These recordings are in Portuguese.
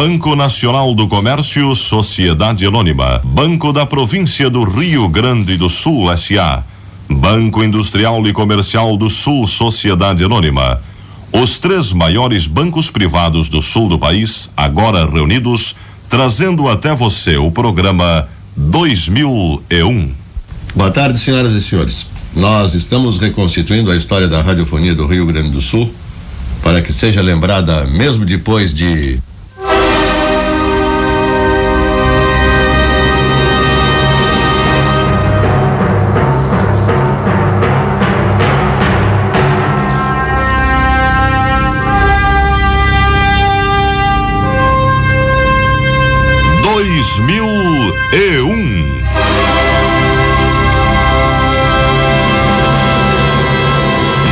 Banco Nacional do Comércio, Sociedade Anônima. Banco da Província do Rio Grande do Sul, S.A. Banco Industrial e Comercial do Sul, Sociedade Anônima. Os 3 maiores bancos privados do sul do país, agora reunidos, trazendo até você o programa 2001. Boa tarde, senhoras e senhores. Nós estamos reconstituindo a história da radiofonia do Rio Grande do Sul para que seja lembrada mesmo depois de...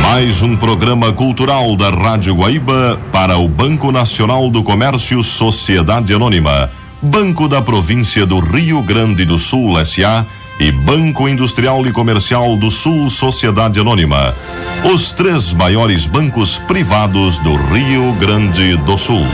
Mais um programa cultural da Rádio Guaíba para o Banco Nacional do Comércio, Sociedade Anônima, Banco da Província do Rio Grande do Sul, S.A. e Banco Industrial e Comercial do Sul, Sociedade Anônima. Os 3 maiores bancos privados do Rio Grande do Sul.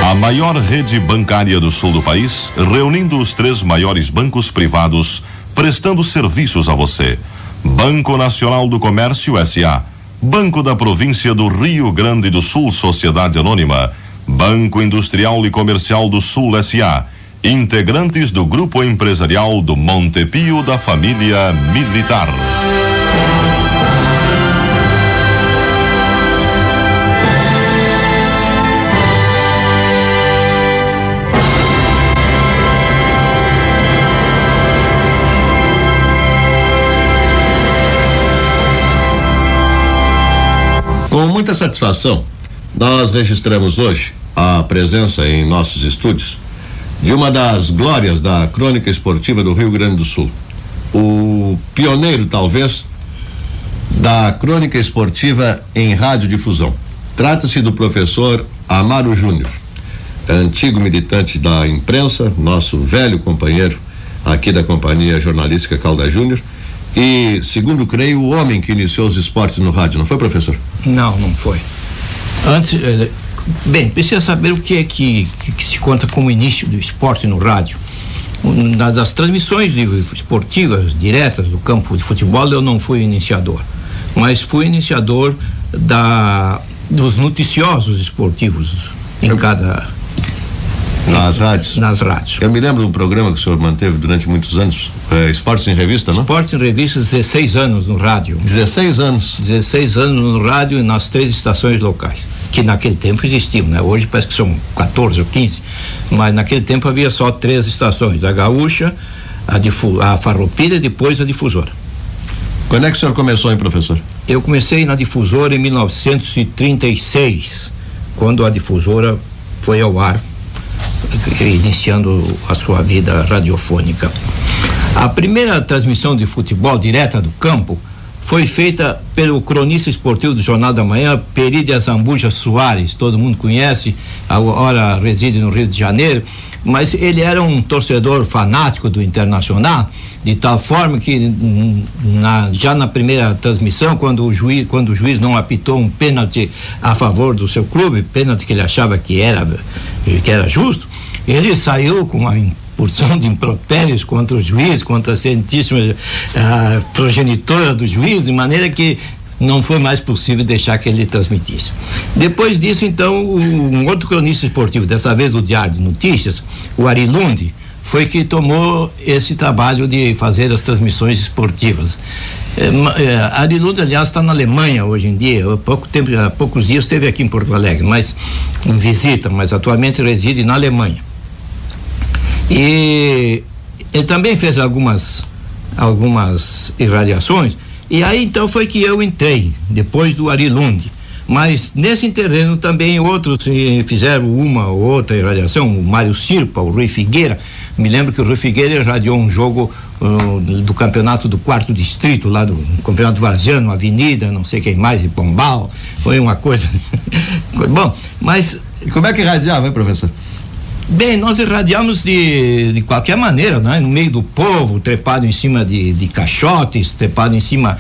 A maior rede bancária do sul do país, reunindo os 3 maiores bancos privados, prestando serviços a você. Banco Nacional do Comércio, S.A. Banco da Província do Rio Grande do Sul, Sociedade Anônima. Banco Industrial e Comercial do Sul, S.A. Integrantes do Grupo Empresarial do Montepio da Família Militar. Com muita satisfação, nós registramos hoje a presença em nossos estúdios de uma das glórias da crônica esportiva do Rio Grande do Sul. O pioneiro, talvez, da crônica esportiva em radiodifusão. Trata-se do professor Amaro Júnior, antigo militante da imprensa, nosso velho companheiro aqui da Companhia Jornalística Caldas Júnior. E, segundo creio, o homem que iniciou os esportes no rádio, não foi, professor? Não foi. Antes, bem, precisa saber o que é que se conta como início do esporte no rádio. Das transmissões esportivas diretas do campo de futebol, eu não fui iniciador, mas fui iniciador dos noticiosos esportivos em cada... Nas rádios? Nas rádios. Eu me lembro de um programa que o senhor manteve durante muitos anos, Esportes em Revista, não? Esportes em Revista, 16 anos no rádio. 16 anos? 16 anos no rádio e nas 3 estações locais, que naquele tempo existiam, né? Hoje parece que são 14 ou 15, mas naquele tempo havia só 3 estações, a Gaúcha, a Farroupilha e depois a Difusora. Quando é que o senhor começou, hein, professor? Eu comecei na Difusora em 1936, quando a Difusora foi ao ar, iniciando a sua vida radiofônica. A primeira transmissão de futebol direta do campo foi feita pelo cronista esportivo do Jornal da Manhã, Perídia Zambuja Soares, todo mundo conhece, agora reside no Rio de Janeiro, mas ele era um torcedor fanático do Internacional, de tal forma que já na primeira transmissão, quando o juiz não apitou um pênalti a favor do seu clube, pênalti que ele achava que era justo, ele saiu com uma porção de impropérios contra o juiz, contra a Santíssima progenitora do juiz, de maneira que não foi mais possível deixar que ele transmitisse. Depois disso, então, um outro cronista esportivo, dessa vez do Diário de Notícias, o Ari Lund, foi que tomou esse trabalho de fazer as transmissões esportivas. Ari Lund, aliás, está na Alemanha hoje em dia. Há poucos dias esteve aqui em Porto Alegre, mas em visita, mas atualmente reside na Alemanha. E ele também fez algumas irradiações, e aí então foi que eu entrei, depois do Ari Lund. Mas nesse terreno também outros fizeram uma ou outra irradiação, o Mário Sirpa, o Rui Figueira. Me lembro que o Rui Figueira irradiou um jogo do campeonato do 4º distrito, lá do campeonato varziano, Avenida, não sei quem mais, de Pombal. Foi uma coisa. Bom, mas. E como é que irradiava, hein, professor? Bem, nós irradiamos de qualquer maneira, né? No meio do povo, trepado em cima de caixotes, trepado em cima,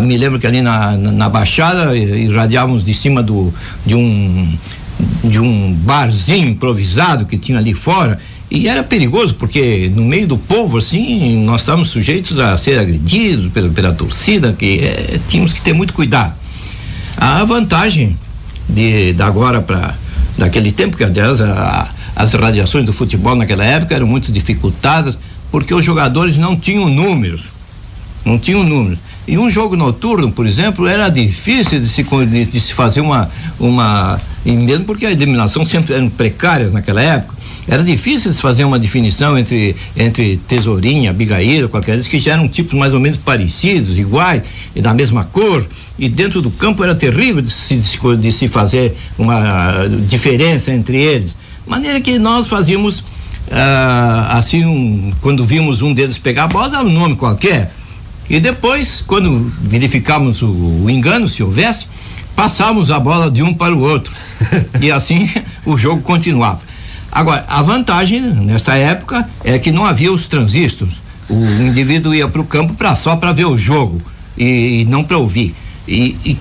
me lembro que ali na Baixada irradiávamos de cima de um barzinho improvisado que tinha ali fora, e era perigoso porque no meio do povo, assim, nós estávamos sujeitos a ser agredidos pela torcida, que tínhamos que ter muito cuidado. A vantagem daquele tempo, que aliás as radiações do futebol naquela época eram muito dificultadas, porque os jogadores não tinham números. E um jogo noturno, por exemplo, era difícil de se fazer e mesmo porque a eliminação sempre eram precárias naquela época, era difícil de se fazer uma definição entre Tesourinha, Abigail, qualquer deles, que já eram tipos mais ou menos parecidos, iguais, e da mesma cor, e dentro do campo era terrível de se fazer uma diferença entre eles. Maneira que nós fazíamos quando vimos um deles pegar a bola, dava um nome qualquer, e depois, quando verificávamos o engano, se houvesse, passávamos a bola de um para o outro e assim o jogo continuava. Agora, a vantagem nessa época é que não havia os transistores, o indivíduo ia para o campo só para ver o jogo e não para ouvir, e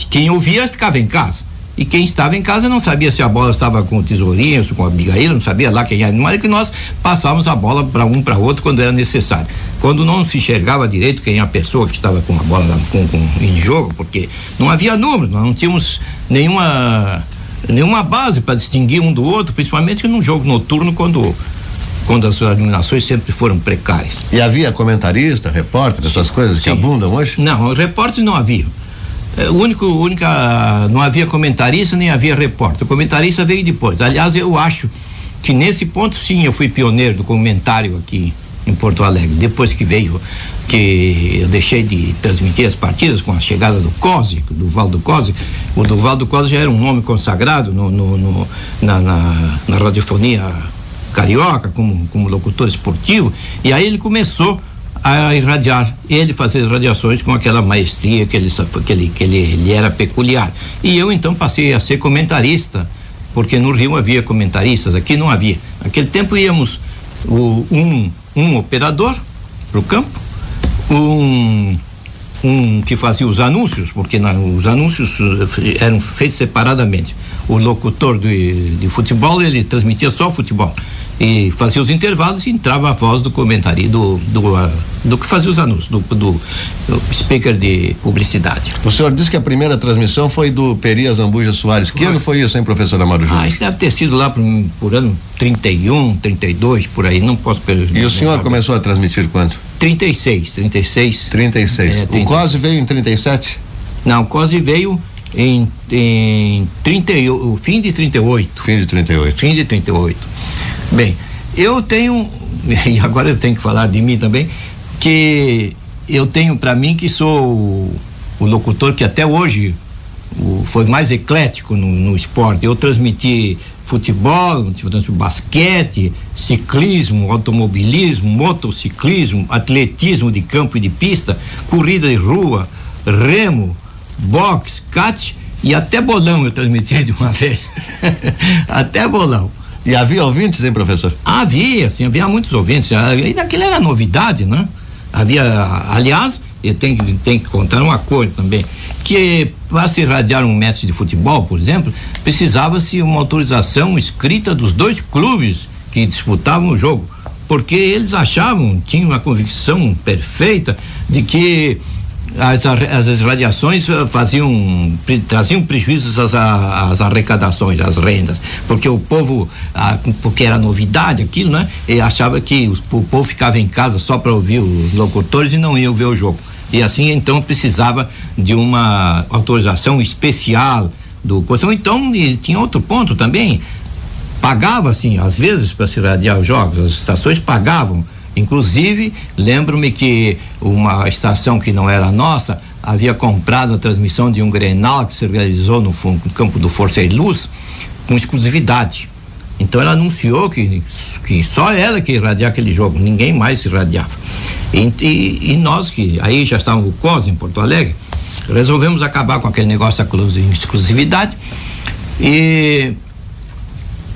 quem ouvia ficava em casa. E quem estava em casa não sabia se a bola estava com o Tesourinho, com a Abigail, não sabia lá quem era, mas é que nós passávamos a bola para um para outro quando era necessário. Quando não se enxergava direito quem é a pessoa que estava com a bola em jogo, porque não havia número, nós não tínhamos nenhuma base para distinguir um do outro, principalmente num jogo noturno quando as eliminações sempre foram precárias. E havia comentarista, repórter, essas coisas que abundam hoje? Não, repórteres não havia. Não havia comentarista nem havia repórter. O comentarista veio depois. Aliás, eu acho que nesse ponto sim eu fui pioneiro do comentário aqui em Porto Alegre. Depois que eu deixei de transmitir as partidas com a chegada do Cosi, do Duvaldo Cosi. O Duvaldo Cosi já era um nome consagrado na radiofonia carioca como locutor esportivo, e aí ele começou a irradiar, ele fazia as radiações com aquela maestria que ele era peculiar. E eu então passei a ser comentarista, porque no Rio havia comentaristas, aqui não havia. Naquele tempo íamos um operador pro campo, um que fazia os anúncios, porque os anúncios eram feitos separadamente. O locutor de futebol, ele transmitia só futebol e fazia os intervalos e entrava a voz do comentário do que fazia os anúncios, do speaker de publicidade. O senhor disse que a primeira transmissão foi do Peri Azambuja Soares. Que ano foi isso, hein, professor Amaro Júnior? Isso deve ter sido lá por ano 31, 32, por aí, não posso perder. E o senhor começou a transmitir quanto? 36. 36. 30. O Cosi veio em 37? Não, o Cosi veio em 38, fim de 38. Fim de 38. Bem, eu tenho, e agora eu tenho que falar de mim também, que eu tenho para mim que sou o locutor que até hoje foi mais eclético no esporte. Eu transmiti futebol, basquete, ciclismo, automobilismo, motociclismo, atletismo de campo e de pista, corrida de rua, remo, boxe, kart e até bolão eu transmiti de uma vez. Até bolão. E havia ouvintes, hein, professor? Havia muitos ouvintes. E daquilo era novidade, né? Aliás, eu tenho que contar uma coisa também, que para se irradiar um match de futebol, por exemplo, precisava-se uma autorização escrita dos dois clubes que disputavam o jogo, porque eles tinham uma convicção perfeita de que as radiações traziam prejuízos às arrecadações, às rendas, porque o povo, porque era novidade aquilo, né? E achava que o povo ficava em casa só para ouvir os locutores e não ia ver o jogo. E assim, então, precisava de uma autorização especial do Conselho. Então, tinha outro ponto também, pagava assim, às vezes, para se radiar os jogos, as estações pagavam. Inclusive, lembro-me que uma estação que não era nossa havia comprado a transmissão de um Grenal que se realizou no campo do Força e Luz com exclusividade. Então ela anunciou que só ela que ia irradiar aquele jogo, ninguém mais se irradiava. E nós, que aí já estávamos o COS em Porto Alegre, resolvemos acabar com aquele negócio da exclusividade e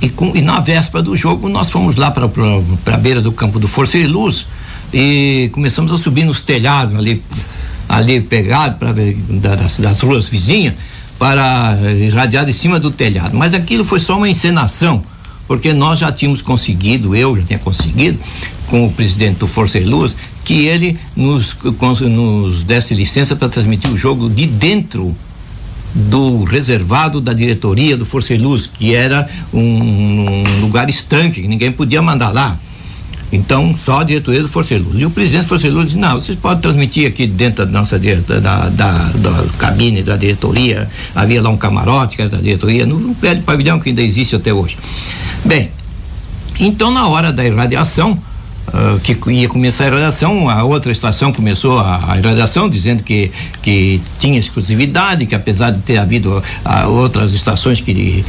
E na véspera do jogo nós fomos lá para a beira do campo do Força e Luz e começamos a subir nos telhados ali pegado das ruas vizinhas para irradiar de cima do telhado. Mas aquilo foi só uma encenação, porque nós já tínhamos conseguido, eu já tinha conseguido, com o presidente do Força e Luz, que ele nos desse licença para transmitir o jogo de dentro do reservado da diretoria do Força e Luz, que era um lugar estanque, que ninguém podia mandar lá. Então, só a diretoria do Força e Luz. E o presidente do Força e Luz disse: não, vocês podem transmitir aqui dentro da nossa da cabine da diretoria. Havia lá um camarote que era da diretoria, no velho pavilhão que ainda existe até hoje. Bem, então na hora da irradiação, que ia começar a irradiação, a outra estação começou a irradiação dizendo que tinha exclusividade, que apesar de ter havido outras estações que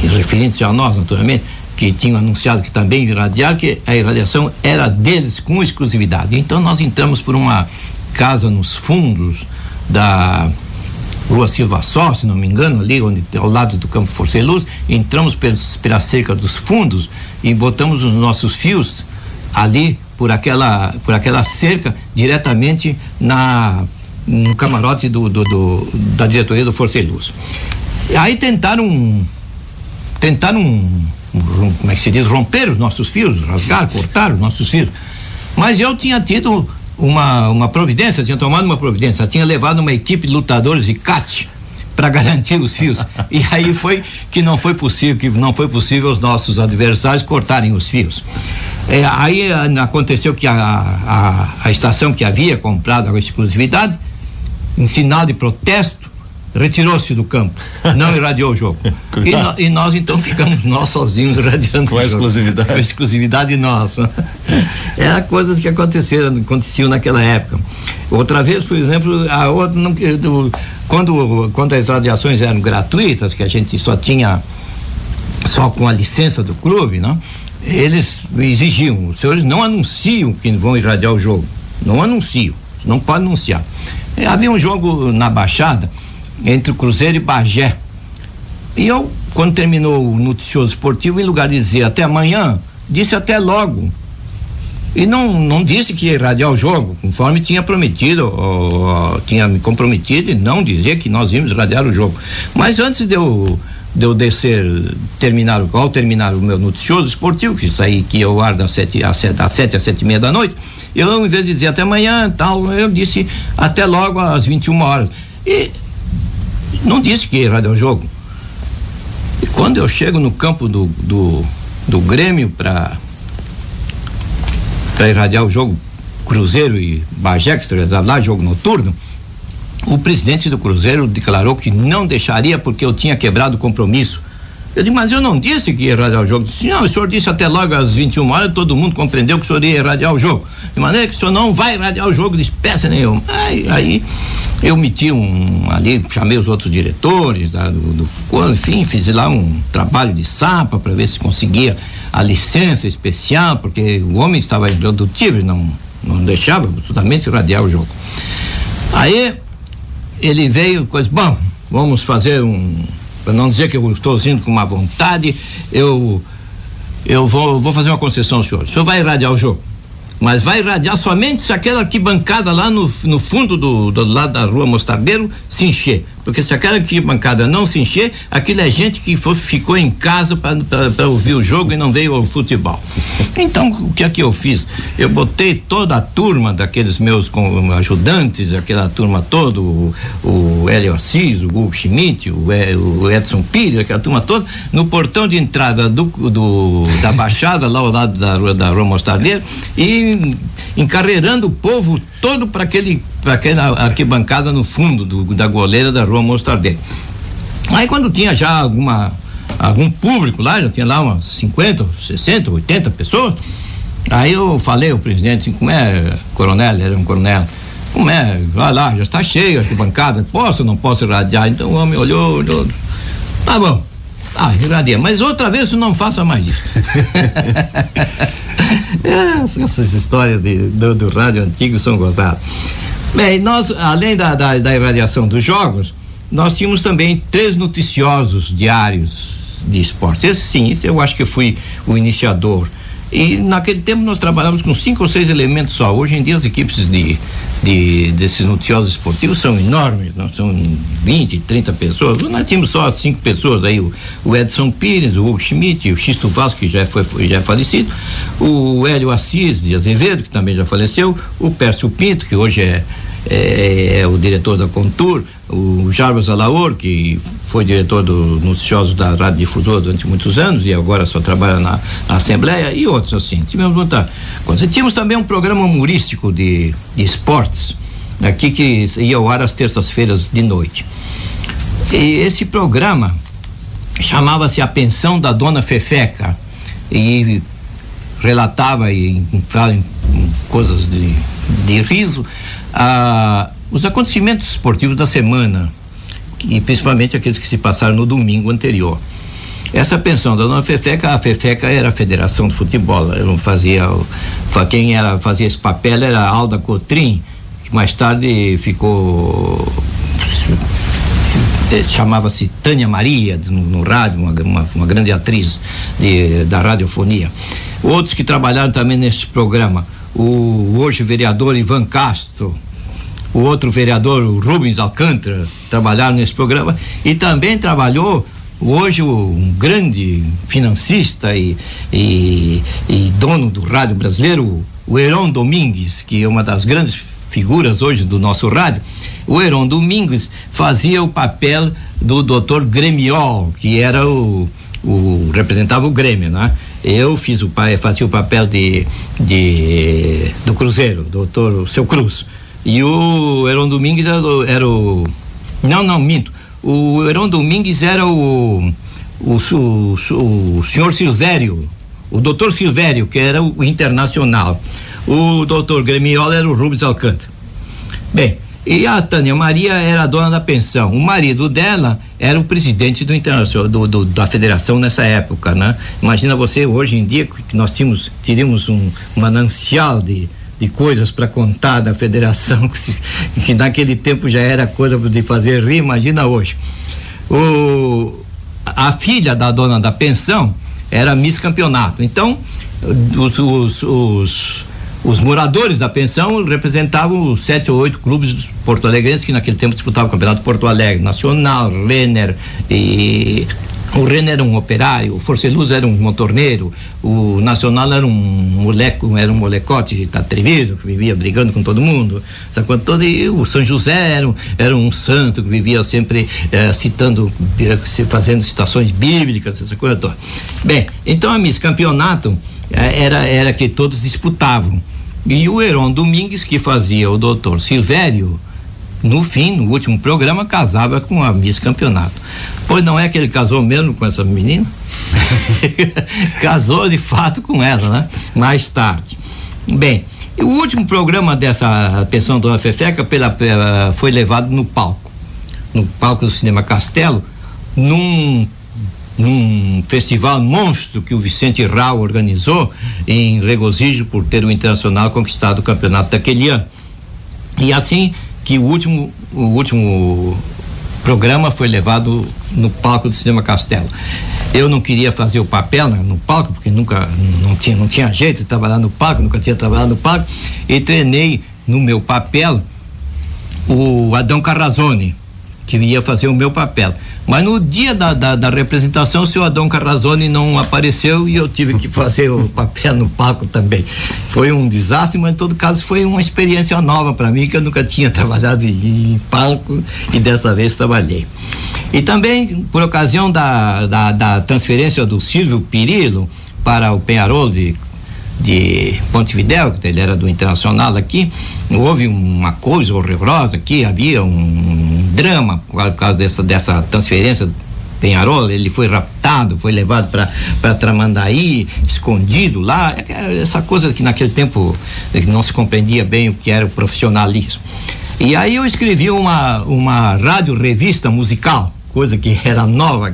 referindo-se a nós, naturalmente, que tinham anunciado que também irradiar, que a irradiação era deles com exclusividade. Então nós entramos por uma casa nos fundos da Rua Silva Só, se não me engano, ali ao lado do campo Força e Luz, entramos pela cerca dos fundos e botamos os nossos fios ali por aquela cerca diretamente no camarote da diretoria do Força e Luz. E aí tentaram como é que se diz, romper os nossos fios, rasgar, cortar os nossos fios. Mas eu tinha tido uma providência, tinha tomado uma providência, tinha levado uma equipe de lutadores de CAT para garantir os fios. E aí foi que não foi possível os nossos adversários cortarem os fios. Aí aconteceu que a estação que havia comprado a exclusividade, em sinal de protesto, retirou-se do campo, não irradiou o jogo. E nós então ficamos nós sozinhos irradiando com a exclusividade. Com a exclusividade nossa. Eram coisas que aconteciam naquela época. Outra vez, por exemplo, quando as radiações eram gratuitas, que a gente só com a licença do clube, não? Eles exigiam, os senhores não anunciam que vão irradiar o jogo, não anunciam, não pode anunciar. Havia um jogo na Baixada entre o Cruzeiro e Bagé, e eu, quando terminou o noticioso esportivo, em lugar de dizer até amanhã, disse até logo, e não disse que ia irradiar o jogo, conforme tinha prometido, tinha me comprometido e não dizer que nós íamos irradiar o jogo. Mas antes de eu terminar o meu noticioso esportivo, que ia ao ar das 7 às 7:30 da noite, eu, em vez de dizer até amanhã tal, eu disse até logo às 21 horas. E não disse que ia irradiar o jogo. E quando eu chego no campo do Grêmio para irradiar o jogo Cruzeiro e Bagé, que se realizava lá, jogo noturno, o presidente do Cruzeiro declarou que não deixaria porque eu tinha quebrado o compromisso. Eu disse: mas eu não disse que ia irradiar o jogo. Disse: não, o senhor disse até logo às 21 horas, todo mundo compreendeu que o senhor ia irradiar o jogo. De maneira que o senhor não vai irradiar o jogo de espécie nenhuma. Aí eu meti ali, chamei os outros diretores do Foucault, enfim, fiz lá um trabalho de sapa para ver se conseguia a licença especial, porque o homem estava improdutível, não deixava absolutamente irradiar o jogo. Aí ele veio, bom, vamos fazer para não dizer que eu estou indo com má vontade, eu vou fazer uma concessão ao senhor. O senhor vai irradiar o jogo, mas vai irradiar somente se aquela arquibancada lá no fundo do lado da Rua Mostardeiro se encher. Porque se aquela arquibancada não se encher, aquilo é gente que ficou em casa para ouvir o jogo e não veio ao futebol. Então, o que é que eu fiz? Eu botei toda a turma daqueles meus ajudantes, aquela turma toda, o Hélio Assis, o Hugo Schmidt, o Edson Pires, aquela turma toda, no portão de entrada da Baixada, lá ao lado da Rua Mostardeiro, e encarreirando o povo todo para aquela arquibancada no fundo da goleira da Rua Mostardeiro. Aí quando tinha já algum público lá, já tinha lá umas 50, 60, 80 pessoas, aí eu falei ao presidente: como é, coronel? Ele era um coronel. Como é? Vai lá, já está cheio a arquibancada, posso ou não posso irradiar? Então o homem olhou, tá bom, irradia, mas outra vez não faça mais isso. Essas histórias do rádio antigo são gozadas. Bem, nós, além da irradiação dos jogos, nós tínhamos também 3 noticiosos diários de esportes. Esse eu acho que fui o iniciador. E naquele tempo nós trabalhávamos com 5 ou 6 elementos só. Hoje em dia as equipes desses noticiosos esportivos são enormes, não são 20, 30 pessoas. Nós tínhamos só 5 pessoas aí, o Edson Pires, o Hugo Schmidt, o Xisto Vaz, que já é falecido, o Hélio Assis de Azevedo, que também já faleceu, o Pércio Pinto, que hoje é o diretor da Contur, o Jarbas Alaor, que foi diretor do Noticiosos da Rádio Difusora durante muitos anos e agora só trabalha na Assembleia, e outros assim. Tivemos muita coisa. Tínhamos também um programa humorístico de esportes aqui que ia ao ar às terças-feiras de noite. E esse programa chamava-se A Pensão da Dona Fefeca e relatava em coisas de riso os acontecimentos esportivos da semana, e principalmente aqueles que se passaram no domingo anterior. Essa pensão da Dona Fefeca, a Fefeca era a Federação de Futebol, ela não fazia, quem fazia esse papel era a Alda Cotrim, que mais tarde ficou, chamava-se Tânia Maria no rádio, uma grande atriz da radiofonia. Outros que trabalharam também nesse programa, o hoje vereador Ivan Castro, o outro vereador, o Rubens Alcântara, trabalharam nesse programa, e também trabalhou hoje um grande financista e dono do rádio brasileiro, o Heron Domingues, que é uma das grandes figuras hoje do nosso rádio. O Heron Domingues fazia o papel do Dr. Grêmio, que era representava o Grêmio, né? Eu fazia o papel do Cruzeiro, Dr. Seu Cruz. E o Heron Domingues era o Heron Domingues era o senhor Silvério, o doutor Silvério, que era o Internacional. O doutor Gremiola era o Rubens Alcântara. Bem, e a Tânia Maria era a dona da pensão. O marido dela era o presidente do Internacional, da federação nessa época, né? Imagina você, hoje em dia, que nós teríamos um manancial de coisas para contar da federação, que naquele tempo já era coisa de fazer rir, imagina hoje. A filha da dona da pensão era Miss Campeonato. Então, os moradores da pensão representavam os 7 ou 8 clubes porto-alegrenses que naquele tempo disputavam o Campeonato Porto Alegre, Nacional, Renner, e o Renner era um operário, o Forceluz era um motorneiro, o Nacional era um molecote atrevido, que vivia brigando com todo mundo, e o São José era um santo que vivia sempre fazendo citações bíblicas, essa coisa toda. Bem, então a Miss Campeonato era que todos disputavam, e o Heron Domingues, que fazia o doutor Silvério, no último programa, casava com a Miss Campeonato. Pois não é que ele casou mesmo com essa menina? Casou de fato com ela, né? Mais tarde. Bem, o último programa dessa pensão Dona Fefeca foi levado no palco do Cinema Castelo, num festival monstro que o Vicente Rau organizou, em regozijo por ter o Internacional conquistado o campeonato daquele ano. E assim que o último programa foi levado no palco do Cinema Castelo. Eu não queria fazer o papel no palco, porque não tinha jeito de trabalhar no palco, nunca tinha trabalhado no palco, e treinei no meu papel o Adão Carrazone, que ia fazer o meu papel. Mas no dia da representação, o senhor Adão Carrazone não apareceu e eu tive que fazer o papel no palco também. Foi um desastre, mas em todo caso foi uma experiência nova para mim, que eu nunca tinha trabalhado em palco, e dessa vez trabalhei. E também, por ocasião da transferência do Silvio Pirillo para o Penharol de Montevidéu, que ele era do Internacional aqui, houve uma coisa horrorosa aqui, havia um drama por causa dessa transferência do Penharol. Ele foi raptado, foi levado para Tramandaí, escondido lá, essa coisa que naquele tempo não se compreendia bem o que era o profissionalismo. E aí eu escrevi uma rádio-revista musical, coisa que era nova,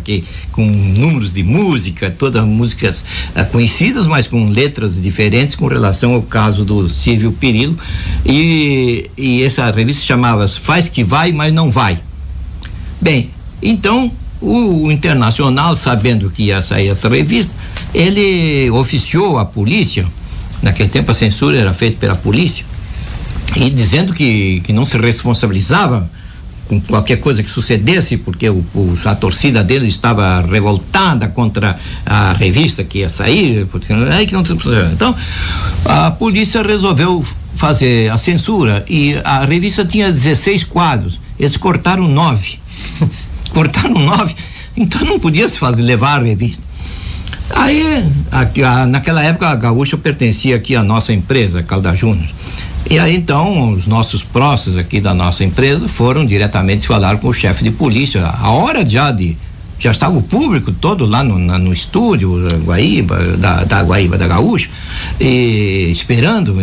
com números de música, todas músicas conhecidas, mas com letras diferentes com relação ao caso do Silvio Pirillo, e essa revista chamava Faz que Vai, mas Não Vai. Bem, então O Internacional, sabendo que ia sair essa revista, ele oficiou a polícia. Naquele tempo a censura era feita pela polícia, e dizendo que não se responsabilizava com qualquer coisa que sucedesse, porque a torcida dele estava revoltada contra a revista que ia sair, porque que não se... Então a polícia resolveu fazer a censura, e a revista tinha 16 quadros, eles cortaram 9 cortaram 9, então não podia se levar a revista. Aí, naquela época, a Gaúcha pertencia aqui à nossa empresa, Calda Júnior. E aí, então, os nossos próximos aqui da nossa empresa foram diretamente falar com o chefe de polícia. A hora já estava o público todo lá no estúdio Guaíba, da Guaíba da Gaúcha, e esperando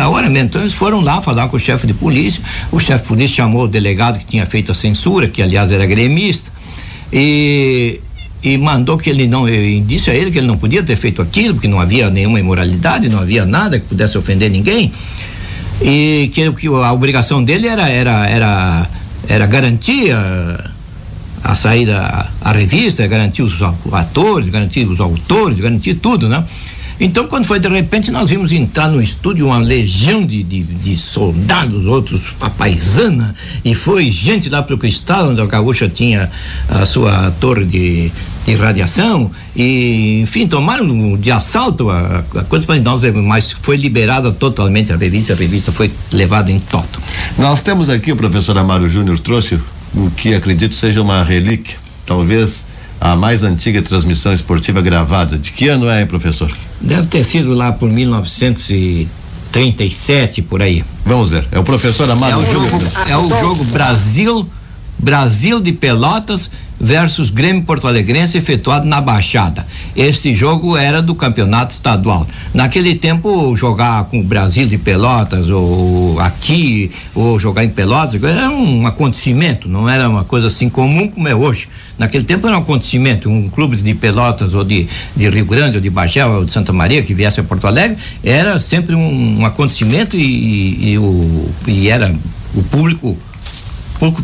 a hora mesmo. Então eles foram lá falar com o chefe de polícia. O chefe de polícia chamou o delegado que tinha feito a censura, que aliás era gremista, e mandou que ele não, disse a ele que ele não podia ter feito aquilo, porque não havia nenhuma imoralidade, não havia nada que pudesse ofender ninguém, e que a obrigação dele era garantir a saída, a revista, garantir os atores, garantir os autores, garantir tudo, né? Então, quando foi de repente, nós vimos entrar no estúdio uma legião de soldados, outros papaizana, e foi gente lá pro Cristal, onde a Gaúcha tinha a sua torre de radiação, e enfim, tomaram de assalto a coisa para nós, mas foi liberada totalmente a revista foi levada em toto. Nós temos aqui, o professor Amaro Júnior trouxe o que acredito seja uma relíquia, talvez a mais antiga transmissão esportiva gravada. De que ano é, professor? Deve ter sido lá por 1937, por aí. Vamos ver, é o professor Amaro Júnior. É o jogo Brasil de Pelotas versus Grêmio Porto Alegrense, efetuado na Baixada. Este jogo era do campeonato estadual. Naquele tempo, jogar com o Brasil de Pelotas, ou aqui, ou jogar em Pelotas, era um acontecimento, não era uma coisa assim comum como é hoje. Naquele tempo era um acontecimento. Um clube de Pelotas, ou de Rio Grande, ou de Bagé, ou de Santa Maria, que viesse a Porto Alegre, era sempre um acontecimento, e era o público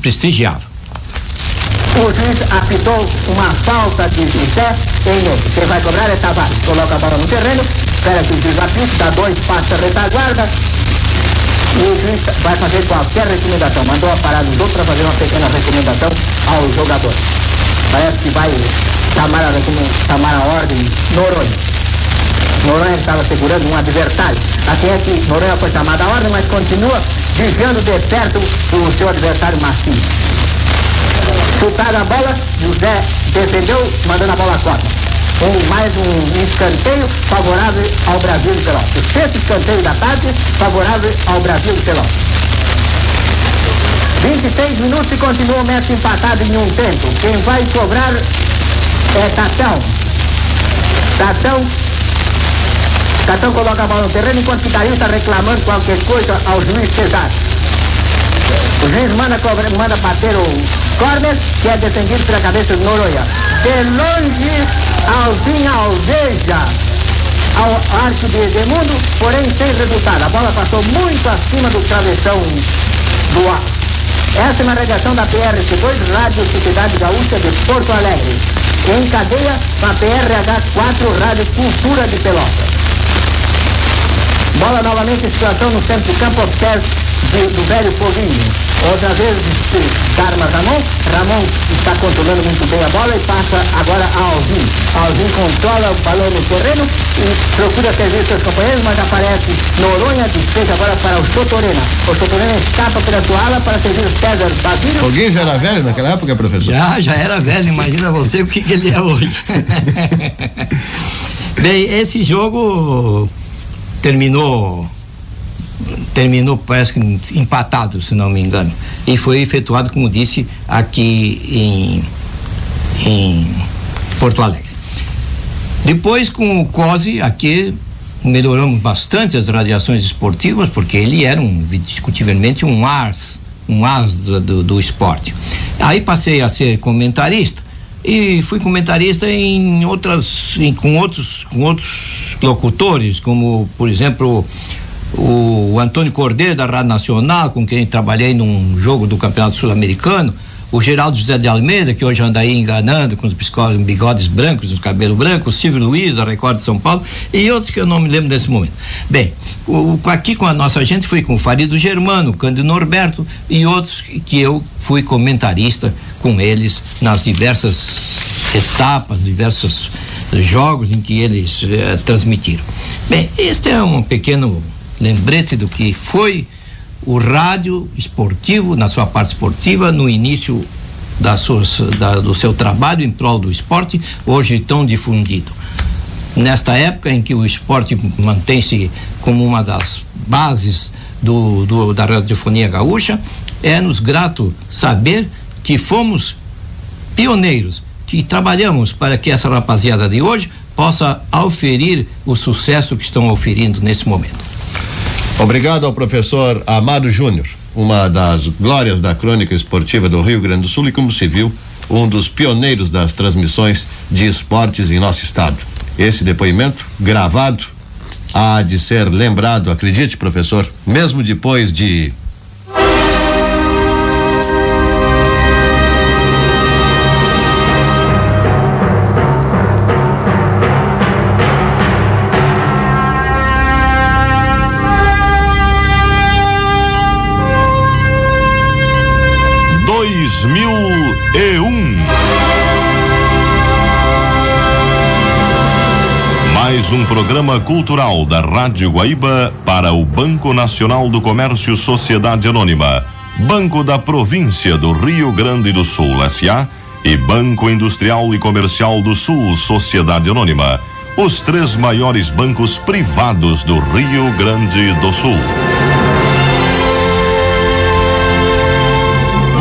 prestigiava. O juiz apitou uma falta de pé em outro. Quem vai cobrar é Tavares. Coloca a bola no terreno, espera que o juiz apite, dá 2 passos à retaguarda, e o juiz vai fazer qualquer recomendação. Mandou a parar nos outros para fazer uma pequena recomendação ao jogador. Parece que vai chamar a ordem Noronha. Noronha estava segurando um adversário. Assim é que Noronha foi chamada a ordem, mas continua desviando de perto o seu adversário macio. Chutada a bola, José defendeu, mandando a bola à cota. Mais um escanteio favorável ao Brasil de Pelotas. O 6º escanteio da tarde, favorável ao Brasil de Pelotas. 26 minutos e continua o match empatado em um tempo. Quem vai cobrar é Tatão. Tatão coloca a bola no terreno, enquanto que Daí está reclamando qualquer coisa ao juiz Cesar. O juiz manda bater o corner, que é defendido pela cabeça de Noronha. De longe, Alvin alveja ao arco de Edmundo, porém sem resultado. A bola passou muito acima do travessão do ar. Essa é uma redação da PRC2, Rádio Sociedade Gaúcha de Porto Alegre. Em cadeia, a PRH4, Rádio Cultura de Pelotas. Bola novamente em situação no centro do campo, observe do velho Foguinho. Outra vez Karma Ramon está controlando muito bem a bola e passa agora a Alvin. Alvin controla o balão no terreno e procura servir seus companheiros, mas aparece Noronha, despeja agora para o Chotorena. O Chotorena escapa pela sua ala para servir o César Basílio. Foguinho já era velho naquela época, professor? Já era velho, imagina você o que ele é hoje. Bem, esse jogo terminou parece que empatado, se não me engano, e foi efetuado, como disse, aqui em Porto Alegre. Depois, com o COSE, aqui melhoramos bastante as radiações esportivas, porque ele era indiscutivelmente um as do esporte. Aí passei a ser comentarista, e fui comentarista com outros locutores, como, por exemplo, o Antônio Cordeiro, da Rádio Nacional, com quem trabalhei num jogo do Campeonato Sul-Americano, o Geraldo José de Almeida, que hoje anda aí enganando com os bigodes brancos, os cabelos brancos, o Silvio Luiz, da Record de São Paulo, e outros que eu não me lembro nesse momento. Bem, aqui com a nossa gente fui com o Farido Germano, o Cândido Norberto e outros que eu fui comentarista com eles nas diversas etapas, diversos jogos em que eles transmitiram. Bem, este é um pequeno lembrete do que foi o rádio esportivo, na sua parte esportiva, no início do seu trabalho em prol do esporte, hoje tão difundido. Nesta época em que o esporte mantém-se como uma das bases da radiofonia gaúcha, é-nos grato saber que fomos pioneiros, que trabalhamos para que essa rapaziada de hoje possa auferir o sucesso que estão auferindo nesse momento. Obrigado ao professor Amado Júnior, uma das glórias da crônica esportiva do Rio Grande do Sul e, como se viu, um dos pioneiros das transmissões de esportes em nosso estado. Esse depoimento, gravado, há de ser lembrado, acredite, professor, mesmo depois de Mais um programa cultural da Rádio Guaíba para o Banco Nacional do Comércio Sociedade Anônima, Banco da Província do Rio Grande do Sul, S.A. e Banco Industrial e Comercial do Sul, Sociedade Anônima, os 3 maiores bancos privados do Rio Grande do Sul.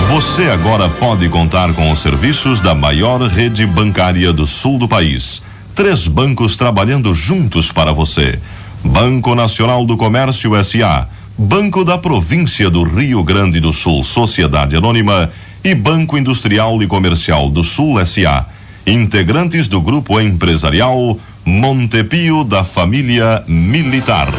Você agora pode contar com os serviços da maior rede bancária do sul do país. 3 bancos trabalhando juntos para você: Banco Nacional do Comércio S.A., Banco da Província do Rio Grande do Sul, Sociedade Anônima e Banco Industrial e Comercial do Sul S.A., integrantes do grupo empresarial Montepio da Família Militar.